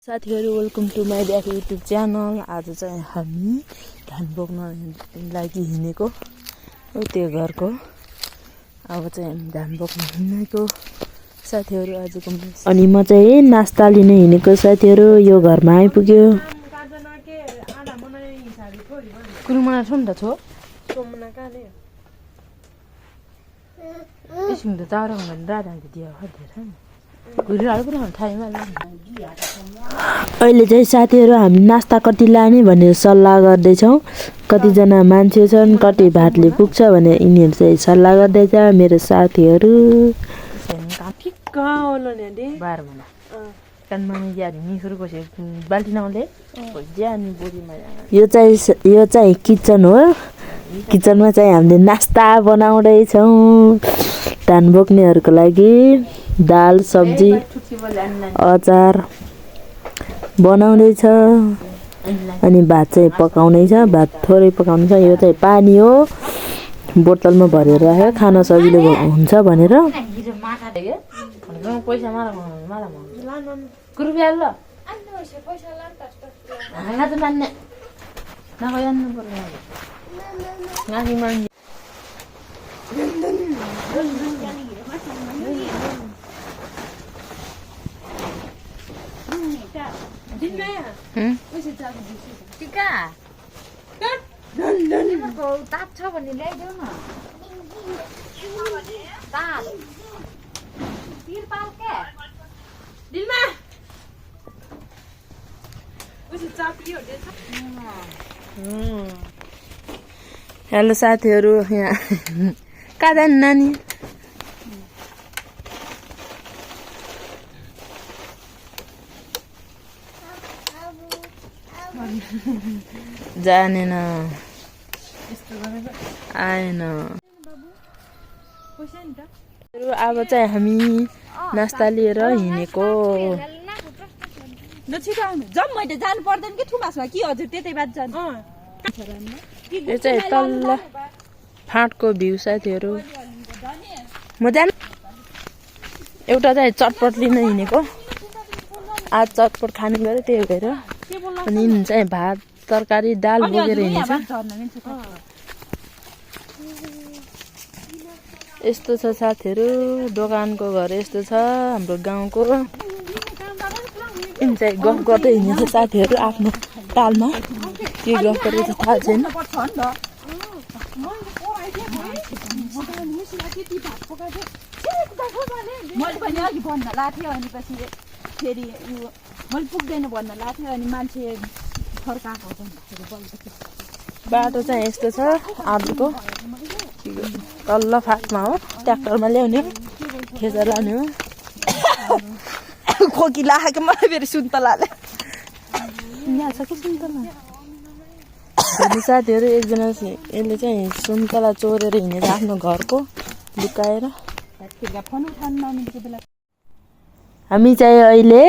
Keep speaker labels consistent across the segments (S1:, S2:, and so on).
S1: साथीहरु welcome to my back YouTube channel. आज चाहिँ हामी धान बोक्न लागि हिँडेको हो त्यो घरको। अब चाहिँ हामी धान बोक्न हिँडेको साथीहरु आजको। अनि म चाहिँ नास्ता लिन हिँडेको साथीहरु। यो घरमा आइपुग्यो। कुरुमना छ नि त छो सोमना काले यसमा त चारा हुँदैन राधाको दिया खर्देछ नि अहिले चाहिँ साथीहरु हामी नास्ता कति लाने भनेर सल्लाह गर्दैछौँ। कतिजना मान्छे छन्, कति भातले पुग्छ भने यिनीहरू चाहिँ सल्लाह गर्दैछ मेरो साथीहरु। यो चाहिँ किचन हो। किचनमा चाहिँ हामीले नास्ता बनाउँदैछौँ धान बोक्नेहरूको लागि। दाल सब्जी अचार बनाउँदैछ अनि भात चाहिँ पकाउँदैछ। भात थोरै पकाउँदैछ। यो चाहिँ पानी हो, बोतलमा भरेर राख्यो खान सजिलो हुन्छ भनेर। हेलो साथीहरु, यहाँ कहाँ जाने नानी? जानेन आएन। अब चाहिँ हामी नास्ता लिएर हिँडेको। यो चाहिँ तल्ल फाँटको भ्यू साथीहरु। म जान एउटा चाहिँ चटपट लिन हिँडेको। आज चटपट खाने गरे त्यही भएर। अनि यिनी चाहिँ भात तरकारी दाल बोकेर हिँड्छ। यस्तो छ साथीहरु, दोकानको घर यस्तो छ हाम्रो गाउँको। यिनी चाहिँ गफ गर्दै हिँड्छ साथीहरु आफ्नो तालमा। के गफ गरेको थाहा छैन। बाटो चाहिँ यस्तो छ आलुको। तल्लो फाटमा हो, ट्र्याक्टरमा ल्याउने खेजेर लाने हो। खोकी लागेको मलाई फेरि सुन्तलाले यहाँ छ कि सुन्तला। साथीहरु एकजना यसले चाहिँ सुन्तला चोरेर हिँडेर आफ्नो घरको लुकाएर। हामी चाहिँ अहिले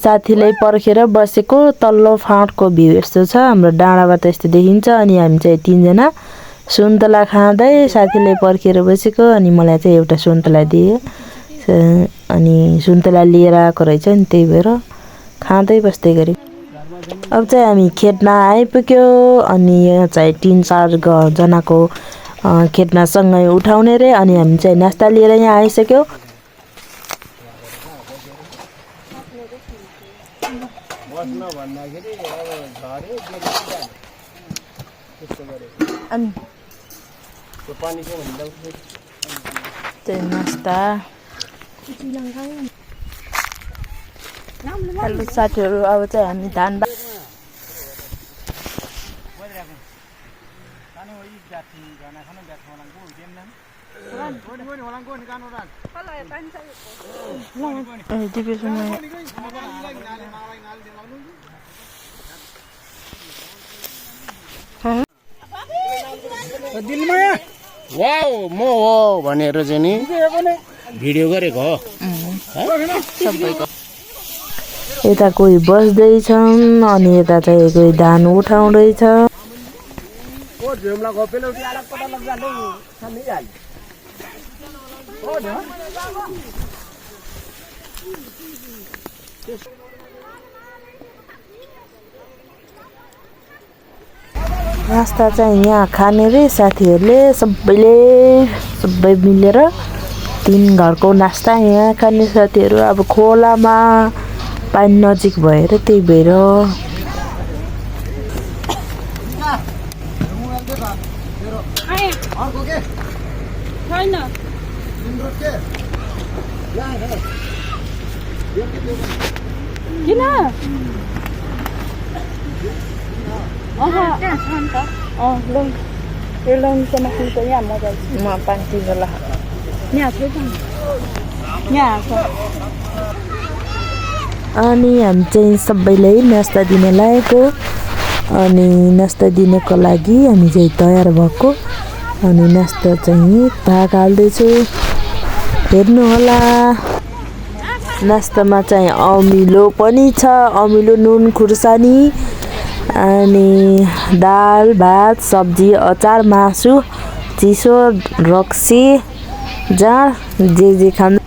S1: साथीलाई पर्खेर बसेको। तल्लो फाँटको भ्यू यस्तो छ। हाम्रो डाँडाबाट यस्तो देखिन्छ। अनि हामी चाहिँ तीनजना सुन्तला खाँदै साथीलाई पर्खेर बसेको। अनि मलाई चाहिँ एउटा सुन्तला दिए। अनि सुन्तला लिएर आएको रहेछ नि, त्यही भएर खाँदै बस्दै गरे। अब चाहिँ हामी खेतमा आइपुग्यो। अनि यहाँ चाहिँ 3-4 जनाको खेतमा सँगै उठाउने रे। अनि हामी चाहिँ नास्ता लिएर यहाँ आइसक्यो। नास्ता हेलो साथीहरु, अब चाहिँ हामी धान
S2: दिलमाया वाउ म हो भनेर चाहिँ नि भिडियो गरेको हो
S1: सबैको। यता कोही बस्दैछन् अनि यता चाहिँ कोही धान उठाउँदैछ। नास्ता चाहिँ यहाँ खाने रे साथीहरूले सबै मिलेर 3 घरको नास्ता यहाँ खाने साथीहरू अब खोलामा पानी नजिक भएर त्यही भएर
S3: किन
S1: अनि हामी चाहिँ सबैलाई नास्ता दिन लागेको अनि नास्ता दिनको लागि हामी चाहिँ तयार भएको अनि नास्ता चाहिँ भाग हाल्दैछु हेर्नु होला नास्तामा चाहिँ अमिलो पनि छ अमिलो नुन खुर्सानी अनि दाल भात सब्जी अचार मासु चिसो रक्सी जाँड जे खानु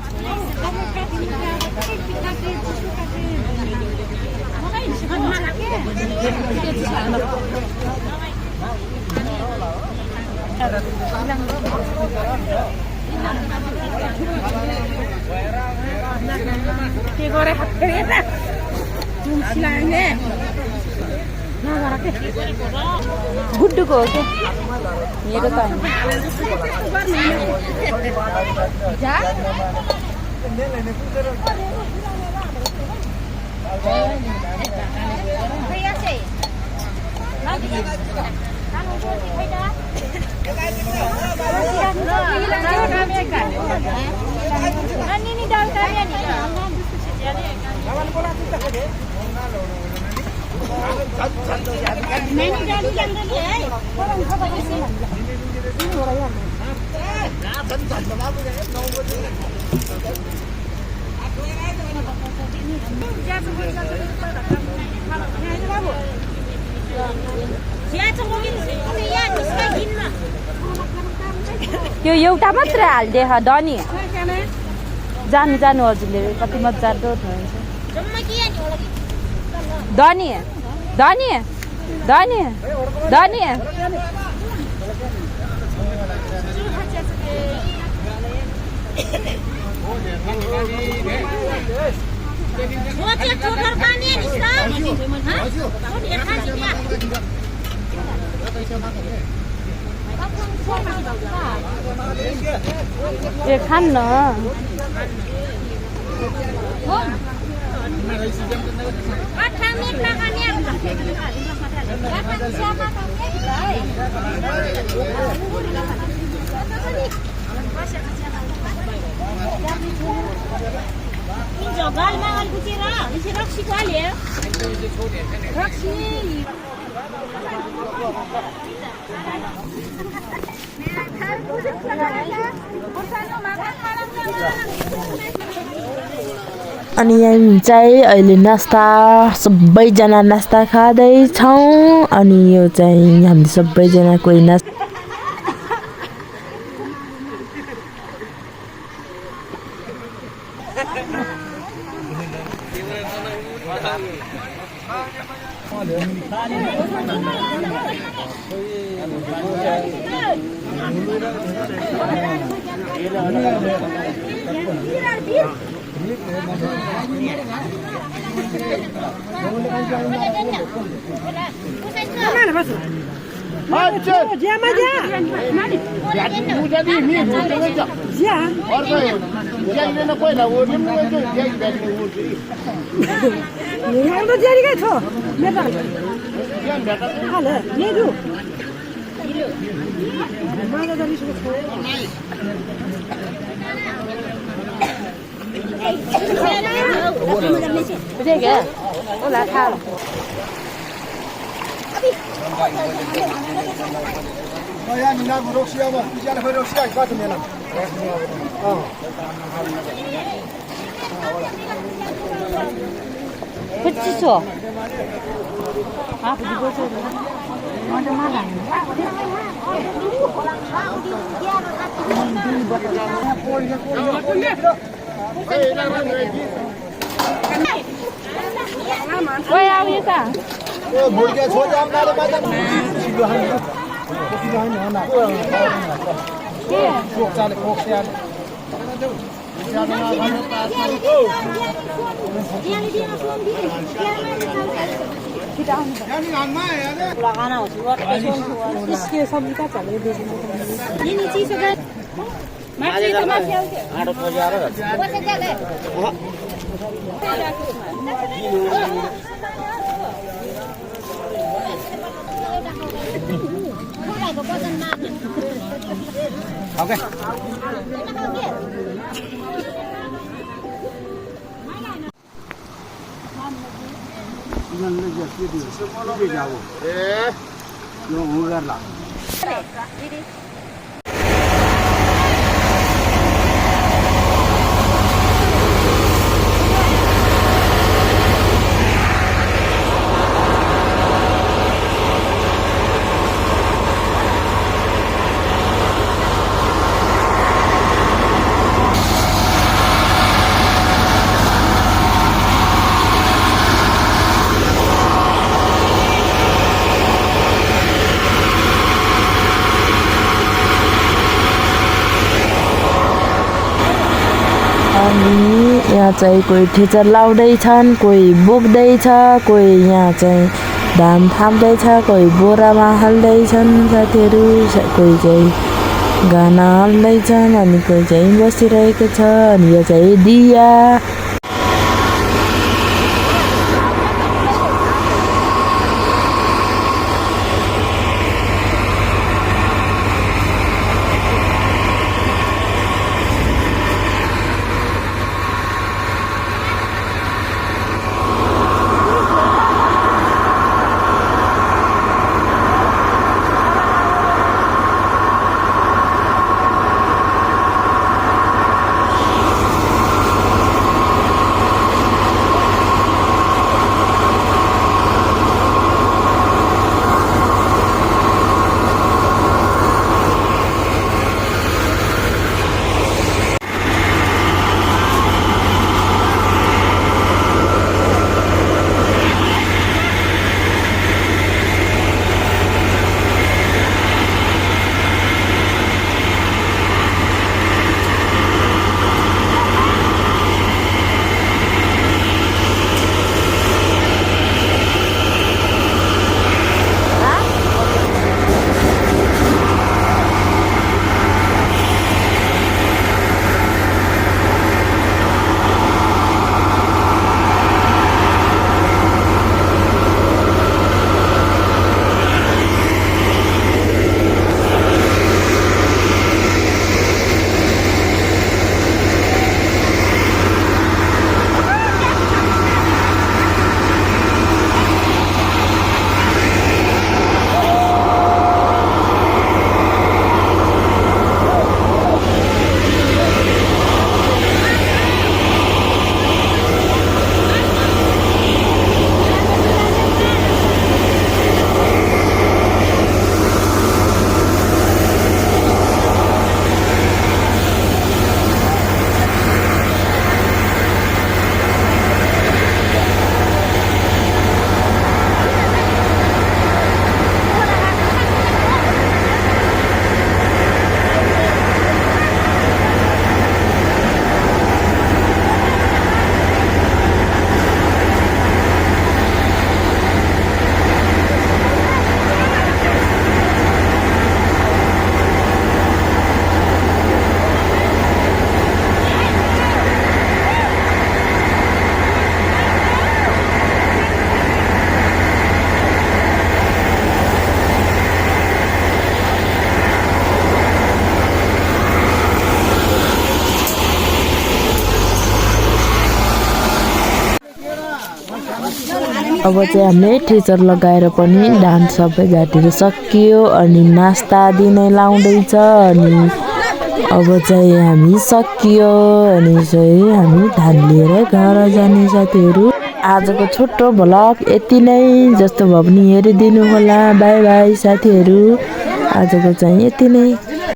S3: गुड्डुको हो क्या मेरो त त्यो एउटा मात्र हाल्दे धनी जानु हजुरले कति मजाले हुन्छ धनी धनी धनी धनी ए खान न
S1: अनि हामी चाहिँ अहिले नास्ता सबैजना नास्ता खाँदैछौँ अनि यो चाहिँ हामी सबैजना कोही नास्ता 붙이죠. 아, 붙이죠. 먼저 막아. Quay ao như cả.
S3: इसके सब्जी का चले
S1: यहाँ चाहिँ कोही ठेचर लाउँदैछन्, कोही बोक्दैछ, कोही यहाँ चाहिँ धान थाप्दैछ, कोही बोरामा हाल्दैछन् साथीहरू, कोही चाहिँ गाना हाल्दैछन् अनि कोही चाहिँ बसिरहेको छ। अनि यो चाहिँ दिया अब चाहिँ हामीले टिचर लगाएर पनि डान्स सबै घाँटीहरू सकियो अनि नास्ता दिनै लाउँदैछ अनि अब चाहिँ हामी सकियो अनि चाहिँ हामी धान लिएर घर जाने साथीहरू। आजको छोटो भ्लग यति नै, जस्तो भए पनि हेरिदिनु होला। बाई बाई साथीहरू, आजको चाहिँ यति नै।